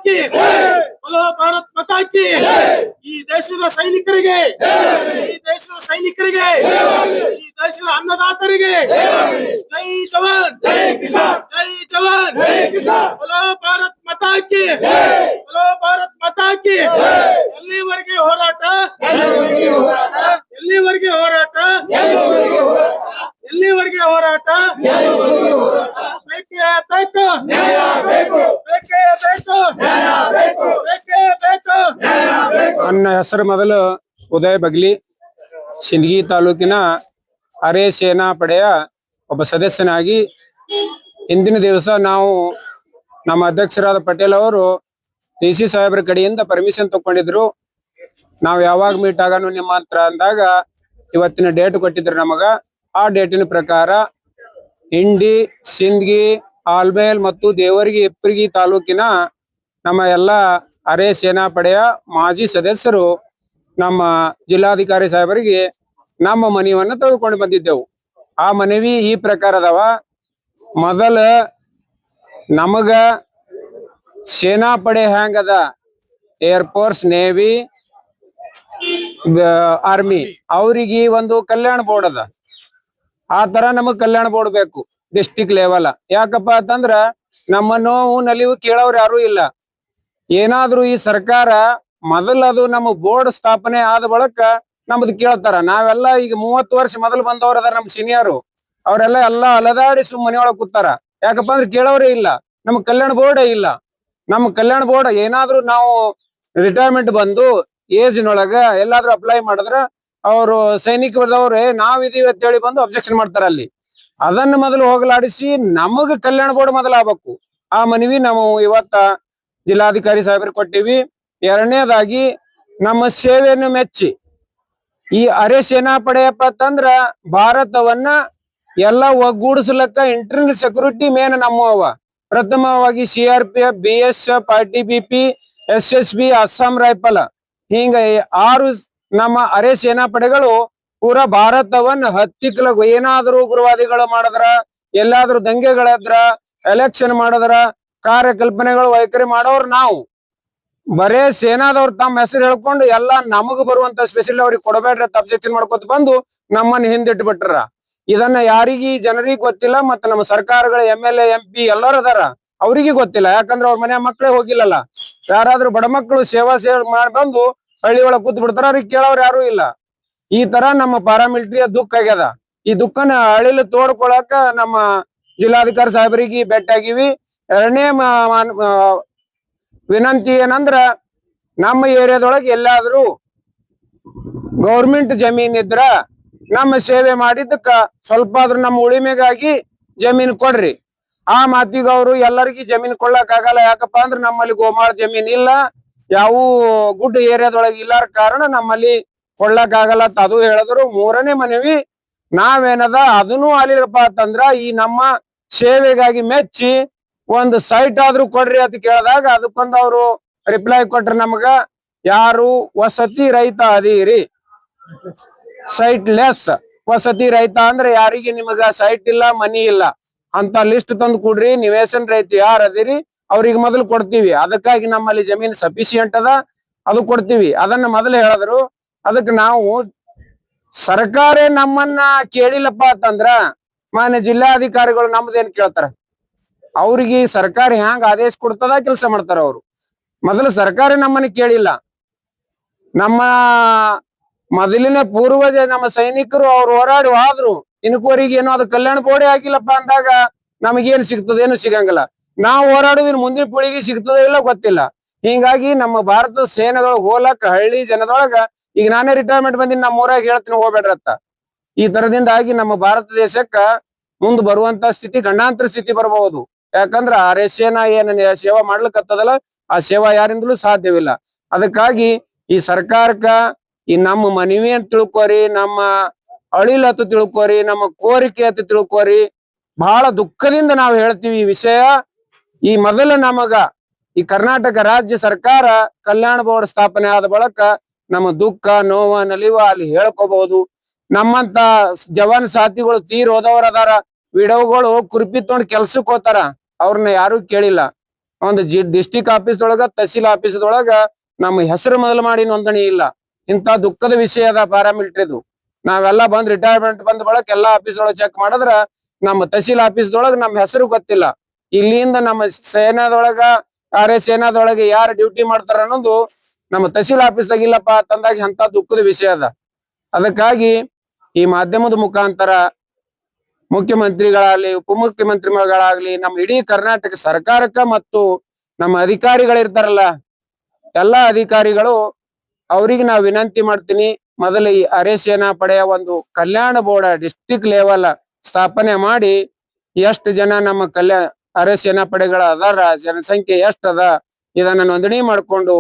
ಕಿ बोलो भारत माता की ಈ ದೇಶದ ಸೈನಿಕರಿಗೆ ಈ ದೇಶದ ಸೈನಿಕರಿಗೆ ಈ ದೇಶದ ಅನ್ನದಾತರಿಗೆ ಜೈ ಜವಾನ್ ಜೈ ಕಿಸಾನ್ ಜೈ ಜವಾನ್ ಜೈ ಕಿಸಾನ್ बोलो भारत माता की बोलो भारत माता की ಎಲ್ಲಿವರೆಗೆ ಹೋರಾಟ ಎಲ್ಲಿವರೆಗೆ ಹೋರಾಟ ಎಲ್ಲಿವರೆಗೆ ಹೋರಾಟ ಬೇಕೇ ಬೇಕು ನ್ಯಾಯ ಬೇಕು ಬೇಕೇ ಬೇಕು ನ್ಯಾಯ ಬೇಕು ಬೇಕೇ ಬೇಕು ನ್ಯಾಯ ಬೇಕು. ನನ್ನ ಹೆಸರು ಮೊದಲು ಉದಯ್ ಬಗ್ಲಿ, ಸಿಂದಗಿ ತಾಲೂಕಿನ ಅರೆ ಸೇನಾ ಪಡೆಯ ಒಬ್ಬ ಸದಸ್ಯನಾಗಿ ಇಂದಿನ ದಿವಸ ನಾವು ನಮ್ಮ ಅಧ್ಯಕ್ಷರಾದ ಪಟೇಲ್ ಅವರು ಡಿ.ಸಿ ಸಾಹೇಬ್ರ ಕಡೆಯಿಂದ ಪರ್ಮಿಷನ್ ತಗೊಂಡಿದ್ರು. ನಾವು ಯಾವಾಗ ಮೀಟ್ ಆಗೋಣ ನಿಮ್ಮ ಹತ್ರ ಅಂದಾಗ ಇವತ್ತಿನ ಡೇಟ್ ಕೊಟ್ಟಿದ್ರು ನಮಗ. ಆ ಡೇಟಿನ ಪ್ರಕಾರ ಇಂಡಿ, ಸಿಂದಗಿ, ಆಲ್ಮೇಲ್ ಮತ್ತು ದೇವರಿಗೆ ಇಪ್ಪರಿಗೆ ತಾಲೂಕಿನ ನಮ್ಮ ಎಲ್ಲ ಅರೆ ಸೇನಾ ಪಡೆಯ ಮಾಜಿ ಸದಸ್ಯರು ನಮ್ಮ ಜಿಲ್ಲಾಧಿಕಾರಿ ಸಾಹೇಬರಿಗೆ ನಮ್ಮ ಮನವಿಯನ್ನ ತೆಗೆದುಕೊಂಡು ಬಂದಿದ್ದೆವು. ಆ ಮನವಿ ಈ ಪ್ರಕಾರ ಅದಾವ. ಮೊದಲ ನಮಗ ಸೇನಾ ಪಡೆ ಹೆಂಗದ, ಏರ್ಫೋರ್ಸ್, ನೇವಿ, ಆರ್ಮಿ ಅವ್ರಿಗೆ ಒಂದು ಕಲ್ಯಾಣ ಬೋರ್ಡ್ ಅದ. ಆ ತರ ನಮಗ್ ಕಲ್ಯಾಣ ಬೋರ್ಡ್ ಬೇಕು ಡಿಸ್ಟಿಕ್ ಲೆವೆಲ್. ಯಾಕಪ್ಪ ಅಂತಂದ್ರ ನಮ್ಮ ನೋವು ನಲಿವು ಕೇಳೋರು ಯಾರು ಇಲ್ಲ. ಏನಾದ್ರೂ ಈ ಸರ್ಕಾರ ಮೊದಲದು ನಮ್ಮ ಬೋರ್ಡ್ ಸ್ಥಾಪನೆ ಆದ ಬಳಿಕ ನಮ್ದು ಕೇಳ್ತಾರ. ನಾವೆಲ್ಲ ಈಗ 30 ವರ್ಷ ಮೊದಲು ಬಂದವ್ರ ಅದಾರ ನಮ್ಮ ಸೀನಿಯರು, ಅವರೆಲ್ಲ ಅಲದಾಡಿ ಮನೆಯೊಳಗ್ ಕೂತಾರ. ಯಾಕಪ್ಪ ಅಂದ್ರೆ ಕೇಳೋರೇ ಇಲ್ಲ. ನಮ್ಗ್ ಕಲ್ಯಾಣ ಬೋರ್ಡೇ ಇಲ್ಲ. ನಮ್ಮ ಕಲ್ಯಾಣ ಬೋರ್ಡ್ ಏನಾದ್ರೂ ನಾವು ರಿಟೈರ್ಮೆಂಟ್ ಬಂದು ಏಜ್ನೊಳಗ ಎಲ್ಲಾದ್ರೂ ಅಪ್ಲೈ ಮಾಡಿದ್ರ ಅವರು ಸೈನಿಕರದವ್ರೆ ನಾವಿದೀವಿ ಅಂತ ಹೇಳಿ ಬಂದು ಅಬ್ಜೆಕ್ಷನ್ ಮಾಡ್ತಾರ ಅಲ್ಲಿ. ಅದನ್ನ ಮೊದಲು ಹೋಗಲಾಡಿಸಿ ನಮಗ ಕಲ್ಯಾಣ ಬೋರ್ಡ್ ಮೊದಲು ಆಗ್ಬೇಕು. ಆ ಮನವಿ ನಾವು ಇವತ್ತ ಜಿಲ್ಲಾಧಿಕಾರಿ ಸಾಹೇಬ್ರಿಗೆ ಕೊಟ್ಟಿವಿ. ಎರಡನೇದಾಗಿ ನಮ್ಮ ಸೇವೆಯನ್ನು ಮೆಚ್ಚಿ ಈ ಅರೆ ಸೇನಾ ಪಡೆಯಪ್ಪ ಅಂತಂದ್ರ ಭಾರತವನ್ನ ಎಲ್ಲ ಒಗ್ಗೂಡಿಸ್ಲಕ್ಕ ಇಂಟರ್ನಲ್ ಸೆಕ್ಯೂರಿಟಿ ಮೇನ್ ನಮ್ಮವ. ಪ್ರಥಮವಾಗಿ CRPF, BSF, ITBP, SSB, Assam rifle, ಹಿಂಗ 6 ನಮ್ಮ ಅರೆ ಸೇನಾ ಪಡೆಗಳು ಪೂರಾ ಭಾರತವನ್ನ ಹತ್ತಿಕ್ಲಕ್ ಏನಾದ್ರೂ ಉಗ್ರವಾದಿಗಳು ಮಾಡಿದ್ರ, ಎಲ್ಲಾದ್ರೂ ದಂಗೆಗಳದ್ರ, ಎಲೆಕ್ಷನ್ ಮಾಡಿದ್ರ, ಕಾರ್ಯಕಲ್ಪನೆಗಳು ವೈಖರಿ ಮಾಡೋರು ನಾವು. ಬರೇ ಸೇನಾದವ್ರು ತಮ್ಮ ಹೆಸರು ಹೇಳ್ಕೊಂಡು ಎಲ್ಲಾ ನಮಗ್ ಬರುವಂತ ಸ್ಪೆಷಲ್ ಅವ್ರಿಗೆ ಕೊಡಬೇಡ್ರಿ ಅಂತ ಅಬ್ಜೆಕ್ಷನ್ ಮಾಡ್ಕೊತ ಬಂದು ನಮ್ಮನ್ನ ಹಿಂದಿಟ್ಟು ಬಿಟ್ರ. ಇದನ್ನ ಯಾರಿಗಿ ಜನರಿಗೆ ಗೊತ್ತಿಲ್ಲ. ಮತ್ತ ನಮ್ಮ ಸರ್ಕಾರಗಳ MLA MP ಎಲ್ಲರೂ ಅದಾರ, ಅವ್ರಿಗೆ ಗೊತ್ತಿಲ್ಲ. ಯಾಕಂದ್ರ ಅವ್ರ ಮನೆ ಮಕ್ಕಳೇ ಹೋಗಿಲ್ಲಲ್ಲ. ಯಾರಾದ್ರೂ ಬಡ ಮಕ್ಕಳು ಸೇವಾ ಮಾಡಿ ಬಂದು ಹಳ್ಳಿ ಒಳಗ್ ಕೂತ್ ಬಿಡ್ತಾರ, ಅವ್ರಿಗೆ ಕೇಳೋರು ಯಾರು ಇಲ್ಲ. ಈ ತರ ನಮ್ಮ ಪ್ಯಾರಾಮಿಲಿಟರಿಯ ದುಃಖ ಆಗ್ಯದ. ಈ ದುಃಖನ ಹಳ್ಳಿಲಿ ತೋಡ್ಕೊಳಕ ನಮ್ಮ ಜಿಲ್ಲಾಧಿಕಾರಿ ಸಾಹೇಬರಿಗೆ ಭೇಟಿಯಾಗಿವಿ. ಎರಡನೇ ವಿನಂತಿ ಏನಂದ್ರ, ನಮ್ಮ ಏರಿಯಾದೊಳಗೆ ಎಲ್ಲಾದ್ರೂ ಗೌರ್ಮೆಂಟ್ ಜಮೀನ್ ಇದ್ರ ನಮ್ಮ ಸೇವೆ ಮಾಡಿದ್ದಕ್ಕ ಸ್ವಲ್ಪ ಆದ್ರೂ ನಮ್ಮ ಉಳಿಮೆಗಾಗಿ ಜಮೀನ್ ಕೊಡ್ರಿ. ಆ ಮಾತಿಗೆ ಅವರು ಎಲ್ಲರಿಗೂ ಜಮೀನ್ ಕೊಡ್ಲಕ್ ಆಗಲ್ಲ. ಯಾಕಪ್ಪ ಅಂದ್ರೆ ನಮ್ಮಲ್ಲಿ ಗೋಮಾಳ ಜಮೀನ್ ಇಲ್ಲ, ಯಾವ ಗುಡ್ಡ ಏರಿಯಾದೊಳಗೆ ಇಲ್ಲಾರ ಕಾರಣ ನಮ್ಮಲ್ಲಿ ಕೊಡ್ಲಕ್ ಆಗಲ್ಲ ಅಂತ ಅದು ಹೇಳಿದ್ರು. ಮೂರನೇ ಮನವಿ ನಾವೇನದ ಅದನ್ನು ಅಲ್ಲಿರಪ್ಪ ಅಂತಂದ್ರ ಈ ನಮ್ಮ ಸೇವೆಗಾಗಿ ಮೆಚ್ಚಿ ಒಂದು ಸೈಟ್ ಆದ್ರೂ ಕೊಡ್ರಿ ಅಂತ ಕೇಳಿದಾಗ ಅದಕ್ಕೊಂದು ಅವರು ರಿಪ್ಲೈ ಕೊಟ್ರ ನಮಗ, ಯಾರು ವಸತಿ ರಹಿತ ಅದೀರಿ, ಸೈಟ್ ಲೆಸ್ ವಸತಿ ರಹಿತ ಅಂದ್ರೆ ಯಾರಿಗೆ ನಿಮಗ ಸೈಟ್ ಇಲ್ಲ, ಮನಿ ಇಲ್ಲ ಅಂತ ಲಿಸ್ಟ್ ತಂದು ಕೊಡ್ರಿ. ನಿವೇಶನ್ ರಹಿತ ಯಾರು ಅದಿರಿ ಅವ್ರಿಗೆ ಮೊದಲು ಕೊಡ್ತೀವಿ. ಅದಕ್ಕಾಗಿ ನಮ್ಮಲ್ಲಿ ಜಮೀನ್ ಸಫಿಶಿಯಂಟ್ ಅದ, ಅದು ಕೊಡ್ತೀವಿ. ಅದನ್ನ ಮೊದಲು ಹೇಳಿದ್ರು. ಅದಕ್ಕೆ ನಾವು ಸರ್ಕಾರ ನಮ್ಮನ್ನ ಕೇಳಿಲ್ಲಪ್ಪ ಅಂತಂದ್ರ ಮಾನ್ಯ ಜಿಲ್ಲಾಧಿಕಾರಿಗಳು ನಮ್ದೇನ್ ಕೇಳ್ತಾರ? ಅವ್ರಿಗೆ ಸರ್ಕಾರ ಹ್ಯಾಂಗ ಆದೇಶ ಕೊಡ್ತದ ಕೆಲಸ ಮಾಡ್ತಾರ ಅವ್ರು. ಮೊದಲು ಸರ್ಕಾರ ನಮ್ಮನ್ನ ಕೇಳಿಲ್ಲ. ನಮ್ಮ ಮೊದಲಿನ ಪೂರ್ವಜ ನಮ್ಮ ಸೈನಿಕರು ಅವ್ರು ಹೋರಾಡಿ ಆದ್ರು ಇನ್ಕೋರಿಗೆ ಏನೋ ಅದು ಕಲ್ಯಾಣ ಬೋರ್ಡೇ ಆಗಿಲ್ಲಪ್ಪ ಅಂದಾಗ ನಮಗೇನು ಸಿಗ್ತದೆ? ಏನು ಸಿಗಂಗಿಲ್ಲ. ನಾವು ಹೋರಾಡೋದಿನ ಮುಂದಿನ ಪೀಳಿಗೆ ಸಿಗ್ತದೆ ಇಲ್ಲ ಗೊತ್ತಿಲ್ಲ. ಹಿಂಗಾಗಿ ನಮ್ಮ ಭಾರತದ ಸೇನೆದೊಳಗೆ ಹೋಲಕ್ ಹಳ್ಳಿ ಜನದೊಳಗ ಈಗ ನಾನೇ ರಿಟೈರ್ಮೆಂಟ್ ಬಂದಿನಿ, ನಮ್ಮ ಊರಾಗ ಹೇಳ್ತೀನಿ ಹೋಗ್ಬೇಡ್ರತ್ತ. ಈ ತರದಿಂದಾಗಿ ನಮ್ಮ ಭಾರತ ದೇಶಕ್ಕ ಮುಂದ್ ಬರುವಂತ ಸ್ಥಿತಿ ಗಂಡಾಂತರ ಸ್ಥಿತಿ ಬರಬಹುದು. ಯಾಕಂದ್ರ ಅರೆ ಸೇನಾ ಏನ ಸೇವಾ ಮಾಡ್ಲಿಕ್ಕತ್ತದಲ್ಲ, ಆ ಸೇವಾ ಯಾರಿಂದಲೂ ಸಾಧ್ಯವಿಲ್ಲ. ಅದಕ್ಕಾಗಿ ಈ ಸರ್ಕಾರಕ್ಕ ಈ ನಮ್ಮ ಮನವಿ ಅಂತ ತಿಳ್ಕೊರಿ, ನಮ್ಮ ಅಳಿಲತ್ತು ತಿಳ್ಕೊರಿ, ನಮ್ಮ ಕೋರಿಕೆ ಅಂತ ತಿಳ್ಕೊರಿ. ಬಹಳ ದುಃಖದಿಂದ ನಾವು ಹೇಳ್ತೀವಿ ಈ ವಿಷಯ. ಈ ಮೊದಲ ನಮಗ ಈ ಕರ್ನಾಟಕ ರಾಜ್ಯ ಸರ್ಕಾರ ಕಲ್ಯಾಣ ಬೋರ್ಡ್ ಸ್ಥಾಪನೆ ಆದ ಬಳಿಕ ನಮ್ಮ ದುಃಖ ನೋವ ನಲಿವ ಅಲ್ಲಿ ಹೇಳ್ಕೋಬಹುದು. ನಮ್ಮಂತ ಜವಾನ್ ಸಾಥಿಗಳು ತೀರ್ ಹೋದವ್ರ ಅದಾರ, ವಿಡೋಗಳು ಕುರ್ಪಿ ತೊಗೊಂಡ್ ಕೆಲ್ಸಕ್ ಹೋತಾರ, ಅವ್ರನ್ನ ಯಾರು ಕೇಳಿಲ್ಲ. ಒಂದು ಡಿಸ್ಟಿಕ್ ಆಫೀಸ್ದೊಳಗ ತಹಸೀಲ್ ಆಫೀಸ್ದೊಳಗ ನಮ್ಮ ಹೆಸರು ಮೊದಲು ಮಾಡಿ ನೋಂದಣಿ ಇಲ್ಲ. ಇಂತ ದುಃಖದ ವಿಷಯ ಅದ ಪ್ಯಾರಾಮಿಲಿಟರಿದು. ನಾವೆಲ್ಲ ಬಂದ್ ರಿಟೈರ್ಮೆಂಟ್ ಬಂದ ಬಳಕ ಎಲ್ಲಾ ಆಫೀಸ್ ಒಳಗ ಚೆಕ್ ಮಾಡಿದ್ರ ನಮ್ಮ ತಹಸೀಲ್ ಆಫೀಸ್ದೊಳಗ ನಮ್ಮ ಹೆಸರು ಗೊತ್ತಿಲ್ಲ. ಇಲ್ಲಿಂದ ನಮ್ಮ ಸೇನಾದೊಳಗ ಸೇನಾದೊಳಗೆ ಯಾರು ಡ್ಯೂಟಿ ಮಾಡ್ತಾರ ಅನ್ನೋದು ನಮ್ಮ ತಹಸೀಲ್ ಆಫೀಸ್ದಾಗ ಇಲ್ಲಪ್ಪ ಅಂತಂದಾಗ ಎಂತ ದುಃಖದ ವಿಷಯ ಅದ. ಅದಕ್ಕಾಗಿ ಈ ಮಾಧ್ಯಮದ ಮುಖಾಂತರ ಮುಖ್ಯಮಂತ್ರಿಗಳಾಗ್ಲಿ ಉಪಮುಖ್ಯಮಂತ್ರಿಗಳಾಗ್ಲಿ ನಮ್ಮ ಇಡೀ ಕರ್ನಾಟಕ ಸರ್ಕಾರಕ್ಕ ಮತ್ತು ನಮ್ಮ ಅಧಿಕಾರಿಗಳಿರ್ತಾರಲ್ಲ ಎಲ್ಲಾ ಅಧಿಕಾರಿಗಳು ಅವ್ರಿಗೆ ನಾವು ವಿನಂತಿ ಮಾಡ್ತೀನಿ, ಮೊದಲು ಈ ಅರೆ ಸೇನಾ ಪಡೆಯ ಒಂದು ಕಲ್ಯಾಣ ಬೋರ್ಡ್ ಡಿಸ್ಟಿಕ್ ಲೆವೆಲ್ ಸ್ಥಾಪನೆ ಮಾಡಿ ಎಷ್ಟು ಜನ ನಮ್ಮ ಅರೆ ಸೇನಾ ಪಡೆಗಳ ಅದಾರ, ಜನಸಂಖ್ಯೆ ಎಷ್ಟದ ಇದನ್ನ ನೋಂದಣಿ ಮಾಡ್ಕೊಂಡು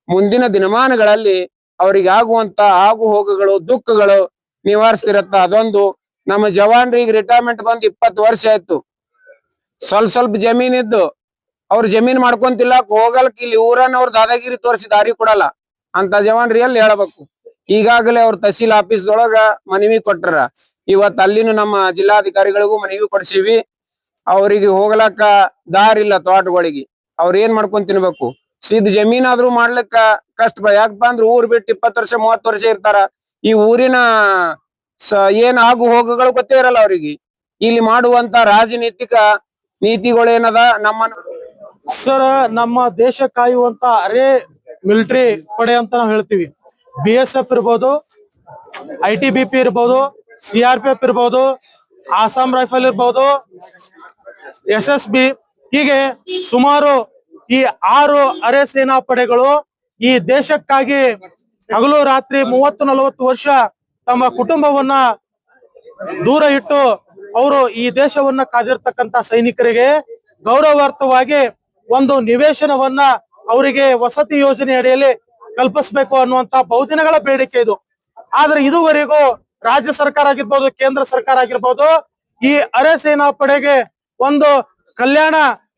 ಮುಂದಿನ ದಿನಮಾನಗಳಲ್ಲಿ ಅವ್ರಿಗೆ ಆಗುವಂತ ಆಗು ಹೋಗುಗಳು ದುಃಖಗಳು ನಿವಾರಿಸ್ತಿರತ್ತ. ಅದೊಂದು ನಮ್ಮ ಜವಾನ್ರಿಗೆ ರಿಟೈರ್ಮೆಂಟ್ ಬಂದ್ 20 ವರ್ಷ ಆಯ್ತು. ಸ್ವಲ್ಪ ಜಮೀನ್ ಇದ್ದು ಅವ್ರ ಜಮೀನ್ ಮಾಡ್ಕೊಂತಿಲ್ಲ, ಹೋಗಲ್ಕ್ ಇಲ್ಲಿ ಊರನ್ನವ್ರ ದಾದಾಗಿರಿ ತೋರಿಸಿ ದಾರಿ ಕೊಡಲ್ಲ ಅಂತ ಜವಾನ್ರಿ ಎಲ್ಲಿ ಹೇಳ್ಬೇಕು. ಈಗಾಗಲೇ ಅವ್ರ ತಹಸೀಲ್ ಆಫೀಸ್ದೊಳಗ ಮನವಿ ಕೊಟ್ಟಾರ. ಇವತ್ ಅಲ್ಲಿನೂ ನಮ್ಮ ಜಿಲ್ಲಾಧಿಕಾರಿಗಳಿಗೂ ಮನವಿ ಕೊಡ್ಸಿವಿ. ಅವ್ರಿಗೆ ಹೋಗ್ಲಕ್ಕ ದಾರಿ ಇಲ್ಲ ತೋಟಗಳಿಗೆ. ಅವ್ರ ಏನ್ ಮಾಡ್ಕೊಂಡ್ ತಿನ್ಬೇಕು? ಸಿದ್ ಜಮೀನಾದ್ರೂ ಮಾಡ್ಲಿಕ್ಕ ಕಷ್ಟ. ಯಾಕಪ್ಪ ಅಂದ್ರ ಊರ್ ಬಿಟ್ಟು 20 ವರ್ಷ 30 ವರ್ಷ ಇರ್ತಾರ. ಈ ಊರಿನ ಏನ್ ಆಗು ಹೋಗುಗಳು ಗೊತ್ತೇ ಇರಲ್ಲ ಅವ್ರಿಗೆ. ಇಲ್ಲಿ ಮಾಡುವಂತ ರಾಜನೀತಿಕ ನೀತಿಗಳೇನದ ಸರ್, ನಮ್ಮ ದೇಶ ಕಾಯುವಂತ ಅರೆ ಮಿಲಿಟರಿ ಪಡೆ ಅಂತ ನಾವು ಹೇಳ್ತೀವಿ. BSF ಇರ್ಬೋದು, ITBP ಇರ್ಬೋದು, CRPF ಇರ್ಬೋದು, ಆಸಾಂ ರೈಫಲ್ ಇರ್ಬೋದು, SSB, ಹೀಗೆ ಸುಮಾರು ಈ 6 ಅರೆ ಸೇನಾ ಪಡೆಗಳು ಈ ದೇಶಕ್ಕಾಗಿ ಹಗಲು ರಾತ್ರಿ 30-40 ವರ್ಷ ತಮ್ಮ ಕುಟುಂಬವನ್ನ ದೂರ ಇಟ್ಟು ಅವರು ಈ ದೇಶವನ್ನ ಕಾದಿರ್ತಕ್ಕಂತ ಸೈನಿಕರಿಗೆ ಗೌರವಾರ್ಥವಾಗಿ ಒಂದು ನಿವೇಶನವನ್ನ ಅವರಿಗೆ ವಸತಿ ಯೋಜನೆ ಅಡಿಯಲ್ಲಿ ಕಲ್ಪಿಸಬೇಕು ಅನ್ನುವಂತ ಬಹುದಿನಗಳ ಬೇಡಿಕೆ ಇದು. ಆದ್ರೆ ಇದುವರೆಗೂ ರಾಜ್ಯ ಸರ್ಕಾರ ಆಗಿರ್ಬೋದು, ಕೇಂದ್ರ ಸರ್ಕಾರ ಆಗಿರ್ಬೋದು, ಈ ಅರೆ ಸೇನಾ ಪಡೆಗೆ ಒಂದು ಕಲ್ಯಾಣ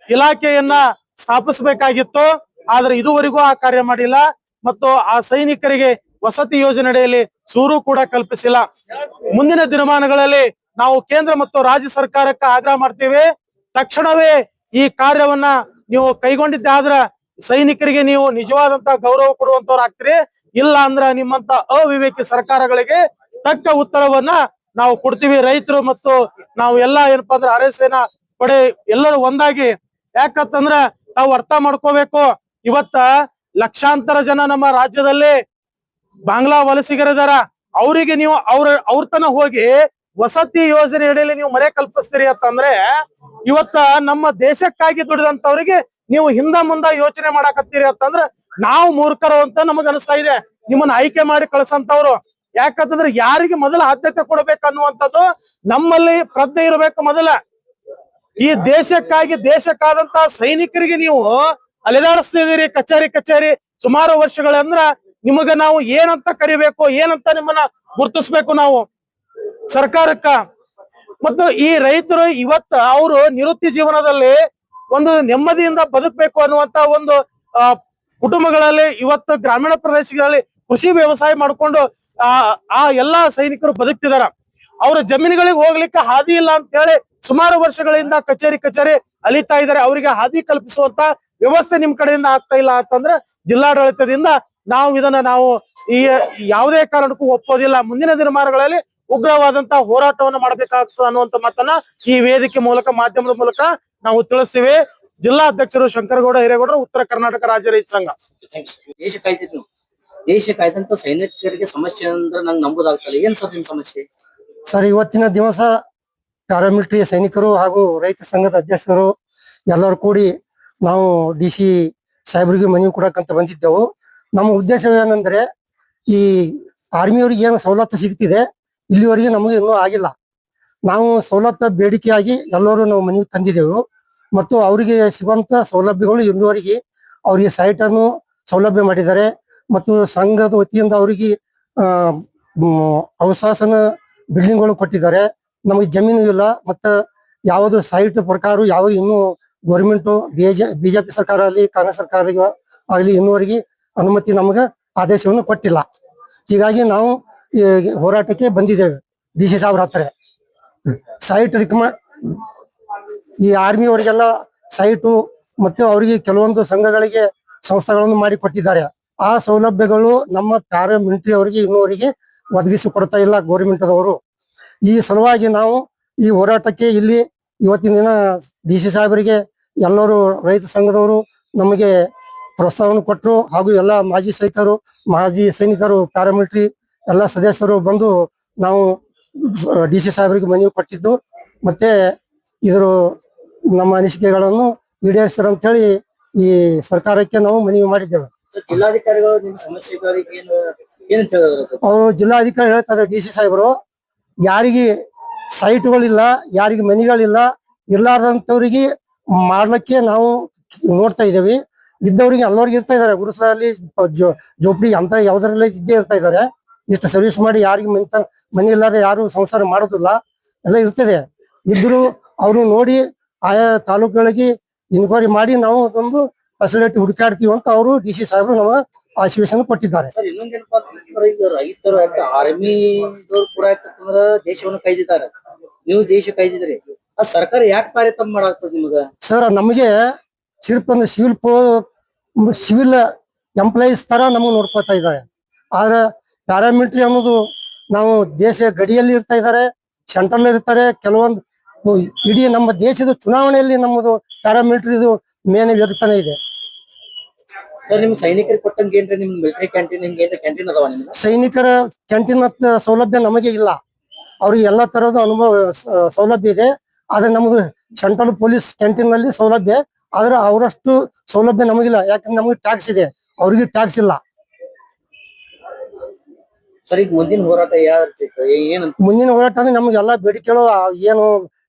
ಇಲಾಖೆಯನ್ನ ಸ್ಥಾಪಿಸಬೇಕಾಗಿತ್ತು. ಆದ್ರೆ ಇದುವರೆಗೂ ಆ ಕಾರ್ಯ ಮಾಡಿಲ್ಲ ಮತ್ತು ಆ ಸೈನಿಕರಿಗೆ ವಸತಿ ಯೋಜನೆ ಅಡಿಯಲ್ಲಿ ಸೂರು ಕೂಡ ಕಲ್ಪಿಸಿಲ್ಲ. ಮುಂದಿನ ದಿನಮಾನಗಳಲ್ಲಿ ನಾವು ಕೇಂದ್ರ ಮತ್ತು ರಾಜ್ಯ ಸರ್ಕಾರಕ್ಕೆ ಆಗ್ರಹ ಮಾಡ್ತೀವಿ, ತಕ್ಷಣವೇ ಈ ಕಾರ್ಯವನ್ನ ನೀವು ಕೈಗೊಂಡಿದ್ದೆ ಆದ್ರ ಸೈನಿಕರಿಗೆ ನೀವು ನಿಜವಾದಂತ ಗೌರವ ಕೊಡುವಂತವ್ರು ಆಗ್ತೀರಿ. ಇಲ್ಲ ಅಂದ್ರ ನಿಮ್ಮಂತ ಅವಿವೇಕಿ ಸರ್ಕಾರಗಳಿಗೆ ತಕ್ಕ ಉತ್ತರವನ್ನ ನಾವು ಕೊಡ್ತೀವಿ. ರೈತರು ಮತ್ತು ನಾವು ಎಲ್ಲಾ ಏನಪ್ಪಾ ಅಂದ್ರೆ ಅರೆ ಸೇನಾ ಪಡೆ ಎಲ್ಲರೂ ಒಂದಾಗಿ, ಯಾಕಂತಂದ್ರ ನಾವು ಅರ್ಥ ಮಾಡ್ಕೋಬೇಕು. ಇವತ್ತ ಲಕ್ಷಾಂತರ ಜನ ನಮ್ಮ ರಾಜ್ಯದಲ್ಲಿ ಬಾಂಗ್ಲಾ ವಲಸಿಗರಿದಾರ. ಅವರಿಗೆ ನೀವು ಅವ್ರ ತನ ಹೋಗಿ ವಸತಿ ಯೋಜನೆ ಅಡಿಯಲ್ಲಿ ನೀವು ಮನೆ ಕಲ್ಪಿಸ್ತೀರಿ ಅಂತಂದ್ರೆ ಇವತ್ತ ನಮ್ಮ ದೇಶಕ್ಕಾಗಿ ದುಡಿದಂತವ್ರಿಗೆ ನೀವು ಹಿಂದ ಮುಂದ ಯೋಚನೆ ಮಾಡಾಕತ್ತೀರಿ ಅಂತಂದ್ರ ನಾವು ಮೂರ್ಖರು ಅಂತ ನಮಗ ಅನಿಸ್ತಾ ಇದೆ. ನಿಮ್ಮನ್ನ ಆಯ್ಕೆ ಮಾಡಿ ಕಳ್ಸಂತವ್ರು. ಯಾಕಂತಂದ್ರೆ ಯಾರಿಗೆ ಮೊದಲ ಆದ್ಯತೆ ಕೊಡ್ಬೇಕು ಅನ್ನುವಂಥದ್ದು ನಮ್ಮಲ್ಲಿ ಪ್ರಜ್ಞೆ ಇರಬೇಕು. ಮೊದಲ ಈ ದೇಶಕ್ಕಾಗಿ ದೇಶಕ್ಕಾದಂತ ಸೈನಿಕರಿಗೆ ನೀವು ಅಲೆದಾಡಿಸ್ತಿದ್ದೀರಿ ಕಚೇರಿ ಸುಮಾರು ವರ್ಷಗಳಂದ್ರ ನಿಮಗ ನಾವು ಏನಂತ ಕರಿಬೇಕು, ಏನಂತ ನಿಮ್ಮನ್ನ ಗುರ್ತಿಸ್ಬೇಕು ನಾವು ಸರ್ಕಾರಕ್ಕ. ಮತ್ತು ಈ ರೈತರು ಇವತ್ತ ಅವರು ನಿವೃತ್ತಿ ಜೀವನದಲ್ಲಿ ಒಂದು ನೆಮ್ಮದಿಯಿಂದ ಬದುಕಬೇಕು ಅನ್ನುವಂತ ಒಂದು ಕುಟುಂಬಗಳಲ್ಲಿ ಇವತ್ತು ಗ್ರಾಮೀಣ ಪ್ರದೇಶಗಳಲ್ಲಿ ಕೃಷಿ ವ್ಯವಸಾಯ ಮಾಡ್ಕೊಂಡು ಆ ಎಲ್ಲಾ ಸೈನಿಕರು ಬದುಕ್ತಿದಾರ. ಅವ್ರ ಜಮೀನುಗಳಿಗೆ ಹೋಗ್ಲಿಕ್ಕೆ ಹಾದಿ ಇಲ್ಲ ಅಂತ ಹೇಳಿ ಸುಮಾರು ವರ್ಷಗಳಿಂದ ಕಚೇರಿ ಅಲಿತಾ ಇದ್ದಾರೆ. ಅವರಿಗೆ ಹಾದಿ ಕಲ್ಪಿಸುವಂತ ವ್ಯವಸ್ಥೆ ನಿಮ್ ಕಡೆಯಿಂದ ಆಗ್ತಾ ಇಲ್ಲ ಅಂತಂದ್ರೆ ಜಿಲ್ಲಾಡಳಿತದಿಂದ ನಾವು ಈ ಯಾವುದೇ ಕಾರಣಕ್ಕೂ ಒಪ್ಪೋದಿಲ್ಲ. ಮುಂದಿನ ದಿನಮಾನಗಳಲ್ಲಿ ಉಗ್ರವಾದಂತ ಹೋರಾಟವನ್ನು ಮಾಡಬೇಕಾಗ್ತದೆ ಅನ್ನುವಂತ ಮಾತನ್ನ ಈ ವೇದಿಕೆ ಮೂಲಕ ಮಾಧ್ಯಮದ ಮೂಲಕ ನಾವು ತಿಳಿಸ್ತೀವಿ. ಜಿಲ್ಲಾಧ್ಯಕ್ಷರು ಶಂಕರಗೌಡ ಹಿರೇಗೌಡರು, ಉತ್ತರ ಕರ್ನಾಟಕ ರಾಜ್ಯ ರೈತ ಸಂಘ. ದೇಶ ಕಾಯ್ದಂತ ಸೈನಿಕರಿಗೆ ಸಮಸ್ಯೆ ಅಂದ್ರೆ ನಂಗೆ ನಂಬೋದಾಗ್ತಲ್ಲ. ಏನ್ ಸರ್ ನಿಮ್ ಸಮಸ್ಯೆ? ಸರ್, ಇವತ್ತಿನ ದಿವಸ ಪ್ಯಾರಾಮಿಲಿಟರಿ ಸೈನಿಕರು ಹಾಗೂ ರೈತ ಸಂಘದ ಅಧ್ಯಕ್ಷರು ಎಲ್ಲರೂ ಕೂಡಿ ನಾವು DC ಸಾಹೇಬರಿಗೆ ಮನವಿ ಕೊಡಕ್ಕಂತ ಬಂದಿದ್ದೆವು. ನಮ್ಮ ಉದ್ದೇಶವೇನೆಂದ್ರೆ ಈ ಆರ್ಮಿಯವರಿಗೆ ಏನು ಸವಲತ್ತು ಸಿಗ್ತಿದೆ ಇಲ್ಲಿವರೆಗೆ ನಮಗೆ ಇನ್ನೂ ಆಗಿಲ್ಲ. ನಾವು ಸವಲತ್ತು ಬೇಡಿಕೆಯಾಗಿ ಎಲ್ಲರೂ ನಾವು ಮನವಿ ತಂದಿದ್ದೆವು ಮತ್ತು ಅವರಿಗೆ ಸಿಗುವಂತ ಸೌಲಭ್ಯಗಳು ಇನ್ನುವರೆಗೆ ಅವರಿಗೆ ಸೈಟ್ ಅನ್ನು ಸೌಲಭ್ಯ ಮಾಡಿದ್ದಾರೆ ಮತ್ತು ಸಂಘದ ವತಿಯಿಂದ ಅವರಿಗೆ ಅವಶಾಸನ ಬಿಲ್ಡಿಂಗ್ಗಳು ಕೊಟ್ಟಿದ್ದಾರೆ. ನಮಗೆ ಜಮೀನು ಇಲ್ಲ ಮತ್ತು ಯಾವುದು ಸೈಟ್ ಪ್ರಕಾರ ಯಾವುದು ಇನ್ನೂ ಗೌರ್ಮೆಂಟ್ ಬಿಜೆಪಿ ಸರ್ಕಾರ ಆಗಲಿ ಕಾಂಗ್ರೆಸ್ ಸರ್ಕಾರ ಆಗಲಿ ಇನ್ನುವರೆಗೆ ಅನುಮತಿ ನಮಗೆ ಆದೇಶವನ್ನು ಕೊಟ್ಟಿಲ್ಲ. ಹೀಗಾಗಿ ನಾವು ಹೋರಾಟಕ್ಕೆ ಬಂದಿದ್ದೇವೆ DC ಸಾಹೇಬ್ರ ಹತ್ರ. ಸೈಟ್ ಈ ಆರ್ಮಿಯವರಿಗೆಲ್ಲ ಸೈಟು ಮತ್ತೆ ಅವರಿಗೆ ಕೆಲವೊಂದು ಸಂಘಗಳಿಗೆ ಸಂಸ್ಥೆಗಳನ್ನು ಮಾಡಿ ಕೊಟ್ಟಿದ್ದಾರೆ. ಆ ಸೌಲಭ್ಯಗಳು ನಮ್ಮ ಪ್ಯಾರಾಮಿಲಿಟರಿ ಅವರಿಗೆ ಇನ್ನೂವರೆಗೆ ಒದಗಿಸಿ ಕೊಡ್ತಾ ಇಲ್ಲ ಗೌರ್ಮೆಂಟ್ ದವರು. ಈ ಸಲುವಾಗಿ ನಾವು ಈ ಹೋರಾಟಕ್ಕೆ ಇಲ್ಲಿ ಇವತ್ತಿನ ದಿನ DC ಸಾಹೇಬರಿಗೆ ಎಲ್ಲರೂ ರೈತ ಸಂಘದವರು ನಮಗೆ ಪ್ರೋತ್ಸಾಹವನ್ನು ಕೊಟ್ಟರು, ಹಾಗೂ ಎಲ್ಲ ಮಾಜಿ ಸೈನಿಕರು ಪ್ಯಾರಾಮಿಲಿಟರಿ ಎಲ್ಲ ಸದಸ್ಯರು ಬಂದು ನಾವು DC ಸಾಹೇಬರಿಗೆ ಮನವಿ ಕೊಟ್ಟಿದ್ದು, ಮತ್ತೆ ಇದ್ರ ನಮ್ಮ ಅನಿಸಿಕೆಗಳನ್ನು ಈಡೇರಿಸ್ತಾರೆ ಅಂತ ಹೇಳಿ ಈ ಸರ್ಕಾರಕ್ಕೆ ನಾವು ಮನವಿ ಮಾಡಿದ್ದೇವೆ. ಜಿಲ್ಲಾಧಿಕಾರಿಗಳು ನಿಮ್ಮ ಸಮಸ್ಯೆಗಳಿಗೆ ಏನಂತ ಹೇಳಿದ್ರು? ಅವರು ಜಿಲ್ಲಾಧಿಕಾರಿ ಹೇಳ್ತಾರೆ DC ಸಾಹೇಬರು, ಯಾರಿಗೆ ಸೈಟ್ಗಳಿಲ್ಲ, ಯಾರಿಗೆ ಮನೆಗಳಿಲ್ಲ, ಇರ್ಲಾರ್ದಂಥವ್ರಿಗೆ ಮಾಡ್ಲಿಕ್ಕೆ ನಾವು ನೋಡ್ತಾ ಇದ್ದೇವೆ. ಇದ್ದವ್ರಿಗೆ ಎಲ್ಲರಿಗೆ ಇರ್ತಾ ಇದಾರೆ, ಗುರುಸಲ್ಲಿ ಜೋಪಡಿ ಅಂತ ಯಾವ್ದ್ರಲ್ಲೇ ಇದ್ದೇ ಇರ್ತಾ ಇದಾರೆ. ಇಷ್ಟು ಸರ್ವಿಸ್ ಮಾಡಿ ಯಾರಿಗೆ ಮನೆ ಇಲ್ಲಾರ್ದೆ ಯಾರು ಸಂಸಾರ ಮಾಡೋದಿಲ್ಲ, ಎಲ್ಲ ಇರ್ತದೆ. ಇದ್ರು ಅವರು ನೋಡಿ ಆಯಾ ತಾಲೂಕುಗಳಿಗೆ ಇನ್ಕ್ವೈರಿ ಮಾಡಿ ನಾವು ಒಂದು ಫೆಸಿಲಿಟಿ ಹುಡುಕಾಡ್ತೀವಿ ಅಂತ ಅವರು DC ಸಾಹೇಬರು ನಮ್ಮ ಆಶ್ವಾಸನೆ ಕೊಟ್ಟಿದ್ದಾರೆ. ಸರ್ ಇನ್ನೊಂದೇನಪ್ಪ ಅಂತಂದ್ರೆ ಈಗ ರೈತರು ಆರ್ಮಿದವ್ರು ಕೂಡ ಯಾಕಂದ್ರ ದೇಶವನ್ನು ಕೈದಿದ್ದಾರೆ, ನೀವು ದೇಶ ಕೈದಿದ್ರಿ, ಆ ಸರ್ಕಾರ ಯಾಕೆ ಕಾರ್ಯಕ್ರಮ ಮಾಡಾಗ್ತದ ನಿಮಗ? ಸರ್ ನಮಗೆ ಸಿರ್ಫ್ ಒಂದು ಸಿವಿಲ್ ಎಂಪ್ಲಾಯೀಸ್ ತರ ನಮಗೆ ನೋಡ್ಕೊತಾ ಇದ್ದಾರೆ. ಆದ್ರೆ ಪ್ಯಾರಾಮಿಲಿಟರಿ ಅನ್ನೋದು ನಾವು ದೇಶ ಗಡಿಯಲ್ಲಿ ಇರ್ತಾ ಇದ್ದಾರೆ, ಸೆಂಟ್ರಲ್ ಇರ್ತಾರೆ. ಕೆಲವೊಂದು ಇಡೀ ನಮ್ಮ ದೇಶದ ಚುನಾವಣೆಯಲ್ಲಿ ನಮ್ಮದು ಪ್ಯಾರಾಮಿಲಿಟರಿದು ಮೇನ್ ವ್ಯಕ್ತನ ಇದೆ. ಸರ್ ನಿಮ್ ಸೈನಿಕರಿಗೆ ಕೊಟ್ಟಂಗೆ ಏನ್ರಿ ನಿಮ್ ಮಿಲಿಟರಿ ಕ್ಯಾಂಟೀನ್ ಹಿಂಗೆ ಕ್ಯಾಂಟೀನ್ ಅದಾವ ನಿಮ್ಗೆ? ಸೈನಿಕರ ಕ್ಯಾಂಟೀನ್ ಸೌಲಭ್ಯ ನಮಗೆ ಇಲ್ಲ, ಅವ್ರಿಗೆ ಎಲ್ಲಾ ತರದ ಸೌಲಭ್ಯ ಇದೆ. ಆದ್ರೆ ನಮ್ಗೆ ಸೆಂಟ್ರಲ್ ಪೊಲೀಸ್ ಕ್ಯಾಂಟೀನ್ ನಲ್ಲಿ ಸೌಲಭ್ಯ, ಆದ್ರೆ ಅವರಷ್ಟು ಸೌಲಭ್ಯ ನಮಗಿಲ್ಲ. ಯಾಕಂದ್ರೆ ನಮಗೆ ಟ್ಯಾಕ್ಸ್ ಇದೆ, ಅವ್ರಿಗೆ ಟ್ಯಾಕ್ಸ್ ಇಲ್ಲ. ಸರ್ ಈಗ ಮುಂದಿನ ಹೋರಾಟ ಏನಂತ? ಮುಂದಿನ ಹೋರಾಟ ಅಂದ್ರೆ ನಮ್ಗೆ ಎಲ್ಲಾ ಬೇಡಿಕೆಗಳು ಏನು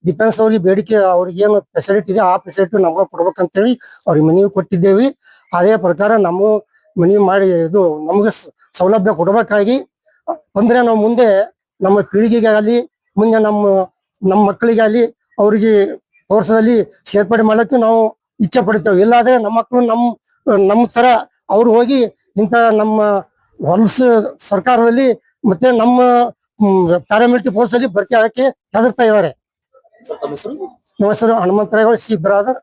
ಡಿಫೆನ್ಸ್ ಅವ್ರಿಗೆ ಬೇಡಿಕೆ, ಅವ್ರಿಗೆ ಏನು ಫೆಸಿಲಿಟಿ ಇದೆ ಆ ಫೆಸಿಲಿಟಿ ನಮ್ಗೆ ಕೊಡ್ಬೇಕಂತೇಳಿ ಅವ್ರಿಗೆ ಮನವಿ ಕೊಟ್ಟಿದ್ದೇವೆ. ಅದೇ ಪ್ರಕಾರ ನಮ್ಮ ಮನವಿ ಮಾಡಿ ಇದು ನಮ್ಗೆ ಸೌಲಭ್ಯ ಕೊಡ್ಬೇಕಾಗಿ ಅಂದ್ರೆ ನಾವು ಮುಂದೆ ನಮ್ಮ ಪೀಳಿಗೆಗೆ ಆಗಲಿ, ಮುಂದೆ ನಮ್ಮ ಮಕ್ಕಳಿಗೆ ಆಗಲಿ ಅವ್ರಿಗೆ ವರ್ಷದಲ್ಲಿ ಸೇರ್ಪಡೆ ಮಾಡಕ್ಕೆ ನಾವು ಇಚ್ಛೆ ಪಡ್ತೇವೆ. ಇಲ್ಲಾದ್ರೆ ನಮ್ಮ ಮಕ್ಕಳು ನಮ್ಮ ತರ ಅವ್ರು ಹೋಗಿ ಇಂಥ ನಮ್ಮ ಹೊಲಸು ಸರ್ಕಾರದಲ್ಲಿ ಮತ್ತೆ ನಮ್ಮ ಪ್ಯಾರಾಮಿಲಿಟರಿ ಫೋರ್ಸ್ ಅಲ್ಲಿ ಭರ್ತಿ ಆಗಕ್ಕೆ ಹೆದರ್ತಾ ಇದ್ದಾರೆ. ನಮ್ಮ ಹೆಸರು ಹನುಮಂತರಾಯಗಳು, ಸಿ ಬ್ರಾದರ್.